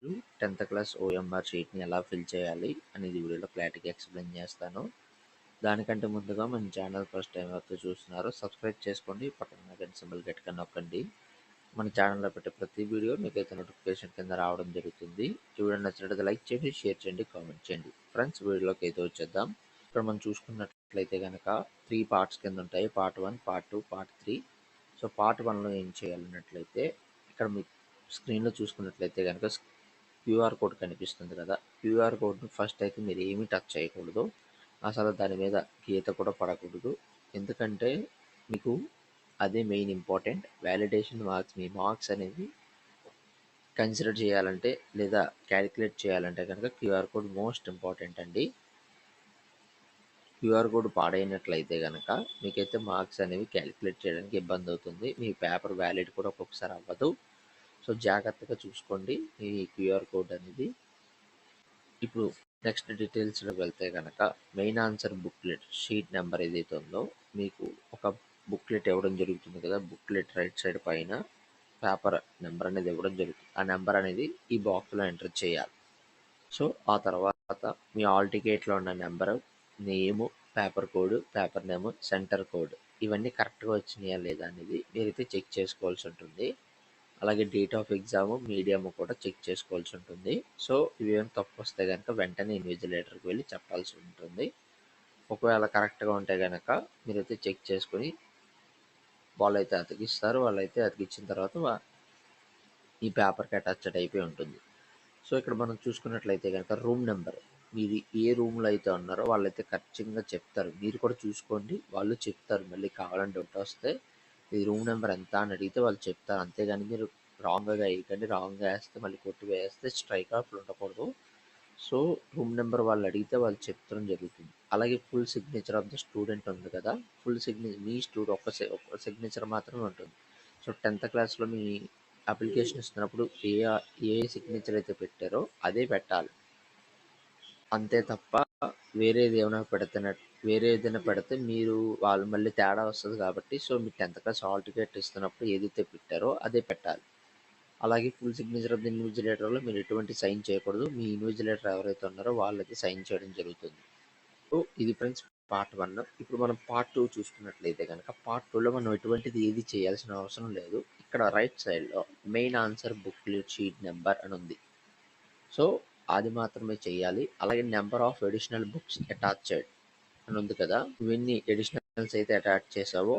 10th class OMR షీట్‌ని ఎలా fill చేయాలి అనేది వీడియోలో క్లారిటీగా ఎక్స్‌ప్లెయిన్ చేస్తాను. దానికంటే ముందుగా మన ఛానల్ ఫస్ట్ టైం ఎవరైతే చూస్తున్నారో సబ్స్క్రైబ్ చేసుకోండి. పక్కన ఉన్న గంట సింబల్ గట్టిగా నొక్కండి. మన ఛానల్‌లో పెట్టే ప్రతి వీడియో మీకైతే నోటిఫికేషన్ కింద రావడం జరుగుతుంది. ఈ వీడియో నచ్చినట్లయితే లైక్ చేయండి, షేర్ చేయండి, కామెంట్ చేయండి. ఫ్రెండ్స్ వీడియోలోకి అయితే వచ్చేద్దాం. ఇక్కడ మనం చూసుకున్నట్లయితే గనక 3 పార్ట్స్ కింద ఉంటాయి. Part 1, part 2, part 3. So part 1లో ఏం చేయాలన్నట్లయితే ఇక్కడ మీకు స్క్రీన్‌లో చూసుకున్నట్లయితే గనక క్యూఆర్ కోడ్ కనిపిస్తుంది కదా! క్యూఆర్ కోడ్‌ని ఫస్ట్ అయితే మీరు ఏమీ టచ్ చేయకూడదు. అసలు దాని మీద గీత కూడా పడకూడదు. ఎందుకంటే మీకు అదే మెయిన్ ఇంపార్టెంట్. వాలిడేషన్ మార్క్స్, మీ మార్క్స్ అనేవి కన్సిడర్ చేయాలంటే లేదా క్యాలిక్యులేట్ చేయాలంటే కనుక క్యూఆర్ కోడ్ మోస్ట్ ఇంపార్టెంట్ అండి. క్యూఆర్ కోడ్ పాడైనట్లయితే కనుక మీకైతే మార్క్స్ అనేవి క్యాలిక్యులేట్ చేయడానికి ఇబ్బంది అవుతుంది. మీ పేపర్ వ్యాలిడ్ కూడా ఒక్కొక్కసారి అవ్వదు. సో జాగ్రత్తగా చూసుకోండి ఈ క్యూఆర్ కోడ్ అనేది. ఇప్పుడు నెక్స్ట్ డీటెయిల్స్‌లోకి వెళ్తే గనక main answer booklet sheet number ఏదైతే ఉందో మీకు ఒక బుక్లెట్ ఇవ్వడం జరుగుతుంది కదా! బుక్లెట్ రైట్ సైడ్ పైన పేపర్ నెంబర్ అనేది ఇవ్వడం జరుగుతుంది. ఆ నెంబర్ అనేది ఈ బాక్స్‌లో ఎంటర్ చేయాలి. సో ఆ తర్వాత మీ హాల్ టికెట్‌లో ఉన్న number, name, paper code, paper name, centre code ఇవన్నీ కరెక్ట్‌గా వచ్చినాయా లేదా అనేది మీరైతే చెక్ చేసుకోవాల్సి ఉంటుంది. అలాగే డేట్ ఆఫ్ ఎగ్జామ్, మీడియం కూడా చెక్ చేసుకోవాల్సి ఉంటుంది. సో ఇవేం తప్పు వస్తే కనుక వెంటనే ఇన్విజిలేటర్కి వెళ్ళి చెప్పాల్సి ఉంటుంది. ఒకవేళ కరెక్ట్గా ఉంటే కనుక మీరైతే చెక్ చేసుకొని వాళ్ళైతే అతికిస్తారు. వాళ్ళైతే అతికించిన తర్వాత ఈ పేపర్కి అటాచ్డ్ అయిపోయి ఉంటుంది. సో ఇక్కడ మనం చూసుకున్నట్లయితే కనుక రూమ్ నెంబర్, మీది ఏ రూమ్లో అయితే ఉన్నారో వాళ్ళైతే ఖచ్చితంగా చెప్తారు. మీరు కూడా చూసుకోండి, వాళ్ళు చెప్తారు. మళ్ళీ కావాలని డౌట్ వస్తే ఈ రూమ్ నెంబర్ ఎంత అని అడిగితే వాళ్ళు చెప్తారు. అంతేగాని మీరు రాంగ్గా వేయకండి. రాంగ్గా వేస్తే మళ్ళీ కొట్టి వేస్తే స్ట్రైక్ ఆఫ్లు ఉండకూడదు. సో రూమ్ నెంబర్ వాళ్ళు అడిగితే వాళ్ళు చెప్పడం జరుగుతుంది. అలాగే full signature of the student ఉంది కదా! ఫుల్ సిగ్నేచర్ మీ ఒక్క సిగ్నేచర్ మాత్రమే ఉంటుంది. సో 10th క్లాస్లో మీ అప్లికేషన్ ఇస్తున్నప్పుడు ఏ సిగ్నేచర్ అయితే పెట్టారో అదే పెట్టాలి. అంతే తప్ప వేరే ఏదైనా పెడితే మీరు వాళ్ళు మళ్ళీ తేడా వస్తుంది కాబట్టి సో మీరు 10th క్లాస్ హాల్ టికెట్ ఇస్తున్నప్పుడు ఏదైతే పెట్టారో అదే పెట్టాలి. అలాగే ఫుల్ సిగ్నేచర్ ఆఫ్ ది ఇన్విజిలేటర్లో మీరు ఎటువంటి సైన్ చేయకూడదు. మీ ఇన్విజిలేటర్ ఎవరైతే ఉన్నారో వాళ్ళైతే సైన్ చేయడం జరుగుతుంది. సో ఇది ఫ్రెండ్స్ పార్ట్ 1. ఇప్పుడు మనం పార్ట్ 2 చూసుకున్నట్లయితే కనుక పార్ట్ 2లో మనం ఎటువంటిది ఏది చేయాల్సిన అవసరం లేదు. ఇక్కడ రైట్ సైడ్లో main answer booklet sheet number అని ఉంది. సో అది మాత్రమే చేయాలి. అలాగే number of additional books attached అని ఉంది కదా! ఇవన్నీ అడిషనల్స్ అయితే అటాచ్ చేసావో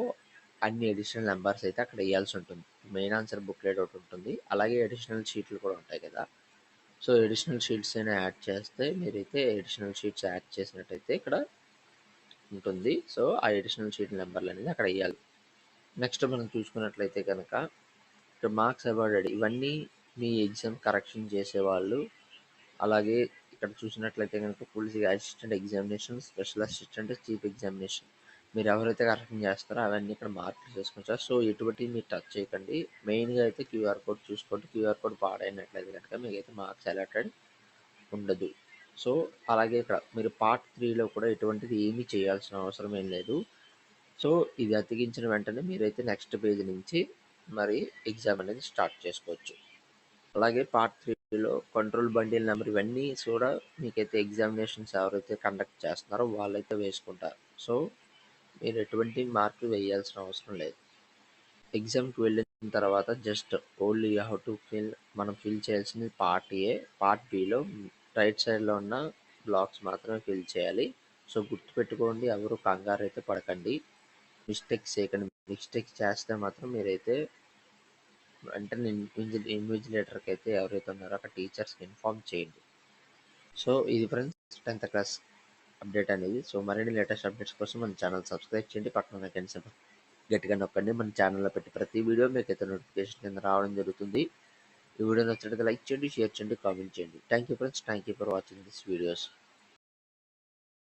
అన్ని అడిషనల్ నెంబర్స్ అయితే అక్కడ వేయాల్సి ఉంటుంది. మెయిన్ ఆన్సర్ బుక్లెట్ ఒకటి ఉంటుంది. అలాగే అడిషనల్ షీట్లు కూడా ఉంటాయి కదా! సో అడిషనల్ షీట్స్ అయినా యాడ్ చేస్తే మీరైతే అడిషనల్ షీట్స్ యాడ్ చేసినట్టయితే ఇక్కడ ఉంటుంది. సో ఆ అడిషనల్ షీట్ నెంబర్లు అనేది అక్కడ వేయాలి. నెక్స్ట్ మనం చూసుకున్నట్లయితే కనుక ఇక్కడ మార్క్స్ అవార్డెడ్ ఇవన్నీ మీ ఎగ్జామ్ కరెక్షన్ చేసేవాళ్ళు. అలాగే ఇక్కడ చూసినట్లయితే కనుక police assistant examination, special assistant, chief examination మీరు ఎవరైతే కరెక్షన్ చేస్తారో అవన్నీ ఇక్కడ మార్కులు చేసుకోవచ్చు. సో ఎటువంటి మీరు టచ్ చేయకండి. మెయిన్గా అయితే క్యూఆర్ కోడ్ చూసుకోండి. క్యూఆర్ కోడ్ పాడైనట్లయితే కనుక మీకైతే మార్క్స్ అలాటెడ్ ఉండదు. సో అలాగే ఇక్కడ మీరు పార్ట్ 3లో కూడా ఎటువంటిది ఏమీ చేయాల్సిన అవసరం ఏం లేదు. సో ఇది అతికించిన వెంటనే మీరైతే నెక్స్ట్ పేజ్ నుంచి మరి ఎగ్జామ్ అనేది స్టార్ట్ చేసుకోవచ్చు. అలాగే పార్ట్ 3లో కంట్రోల్ బండిల్ నెంబర్ ఇవన్నీ కూడా మీకైతే ఎగ్జామినేషన్స్ ఎవరైతే కండక్ట్ చేస్తున్నారో వాళ్ళైతే వేసుకుంటారు. సో మీరు ఎటువంటి మార్కులు వేయాల్సిన అవసరం లేదు. ఎగ్జామ్కి వెళ్ళిన తర్వాత just only you have to మనం ఫిల్ చేయాల్సింది part A. Part below right సైడ్లో ఉన్న బ్లాక్స్ మాత్రమే ఫిల్ చేయాలి. సో గుర్తుపెట్టుకోండి, ఎవరు కంగారు అయితే పడకండి, మిస్టేక్స్ చేయకండి. మిస్టేక్స్ చేస్తే మాత్రం మీరైతే వెంటనే ఇన్విజిలేటర్కి అయితే ఎవరైతే ఉన్నారో అక్కడ టీచర్స్కి ఇన్ఫామ్ చేయండి. సో ఇది ఫ్రెండ్స్ 10th క్లాస్ అప్డేట్ అనేది. సో మరిన్ని లేటెస్ట్ అప్డేట్స్ కోసం మన ఛానల్ సబ్స్క్రైబ్ చేయండి. పక్కన ఉన్న గంట సింబల్ గట్టిగా నొక్కండి. మన ఛానల్లో పెట్టి ప్రతి వీడియో మీకైతే నోటిఫికేషన్ కింద రావడం జరుగుతుంది. ఈ వీడియో నచ్చినట్లయితే లైక్ చేయండి, షేర్ చేయండి, కామెంట్ చేయండి. Thank you friends. Thank you for watching this videos.